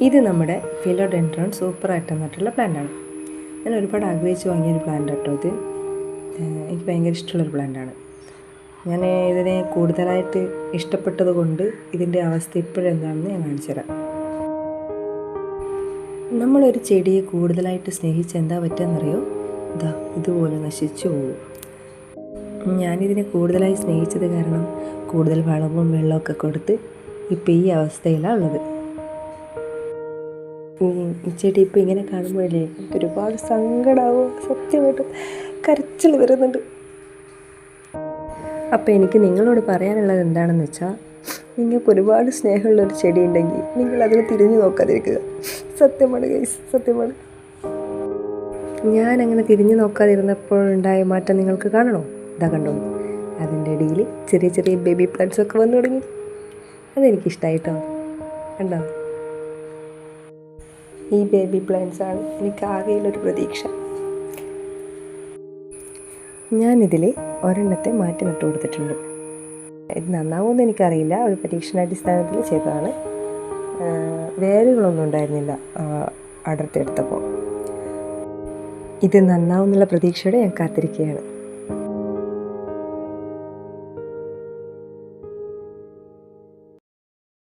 ഇത് നമ്മുടെ ഫിലോഡെൻഡ്രോൺ സൂപ്പറായിട്ട് എന്നിട്ടുള്ള പ്ലാന്റാണ്. ഞാൻ ഒരുപാട് ആഗ്രഹിച്ച് വാങ്ങിയൊരു പ്ലാന്റ് കേട്ടോ ഇത്. എനിക്ക് ഭയങ്കര ഇഷ്ടമുള്ളൊരു പ്ലാന്റാണ്. ഞാൻ ഇതിനെ കൂടുതലായിട്ട് ഇഷ്ടപ്പെട്ടത് കൊണ്ട് ഇതിൻ്റെ അവസ്ഥ ഇപ്പോഴെന്താണെന്ന് ഞാൻ കാണിച്ചു തരാം. നമ്മളൊരു ചെടിയെ കൂടുതലായിട്ട് സ്നേഹിച്ച് എന്താ പറ്റുകയെന്നറിയോ? ഇതുപോലെ നശിച്ചു പോകും. ഞാനിതിനെ കൂടുതലായി സ്നേഹിച്ചത് കാരണം കൂടുതൽ വളവും വെള്ളമൊക്കെ കൊടുത്ത് ഇപ്പോൾ ഈ അവസ്ഥയിലാണ് ഉള്ളത്. ഈ ചെടി ഇപ്പോൾ ഇങ്ങനെ കാണുമ്പോഴേ എനിക്ക് ഒരുപാട് സങ്കടമാവും. സത്യമായിട്ടും കരച്ചിൽ വരുന്നുണ്ട്. അപ്പോൾ എനിക്ക് നിങ്ങളോട് പറയാനുള്ളത് എന്താണെന്ന് വെച്ചാൽ, നിങ്ങൾക്ക് ഒരുപാട് സ്നേഹമുള്ളൊരു ചെടി ഉണ്ടെങ്കിൽ നിങ്ങളതിന് തിരിഞ്ഞു നോക്കാതിരിക്കുക. സത്യമാണ് ഗൈസ്, സത്യമാണ്. ഞാനങ്ങനെ തിരിഞ്ഞു നോക്കാതിരുന്നപ്പോഴുണ്ടായ മാറ്റം നിങ്ങൾക്ക് കാണണോ? കണ്ടോ, അതിൻ്റെ ഇടയിൽ ചെറിയ ചെറിയ ബേബി പ്ലാന്റ്സ് ഒക്കെ വന്നു തുടങ്ങി. അതെനിക്കിഷ്ടമായിട്ടോ. കണ്ടോ, ഈ ബേബി പ്ലാന്റ്സാണ് എനിക്ക് ആകെയുള്ളൊരു പ്രതീക്ഷ. ഞാനിതിൽ ഒരെണ്ണത്തെ മാറ്റി നട്ടു കൊടുത്തിട്ടുണ്ട്. ഇത് നന്നാവുമെന്ന് എനിക്കറിയില്ല, ഒരു പരീക്ഷണാടിസ്ഥാനത്തിൽ ചെയ്തതാണ്. വേരുകളൊന്നും ഉണ്ടായിരുന്നില്ല അടർത്തെടുത്തപ്പോൾ. ഇത് നന്നാവുമെന്നുള്ള പ്രതീക്ഷയോടെ ഞാൻ കാത്തിരിക്കുകയാണ്.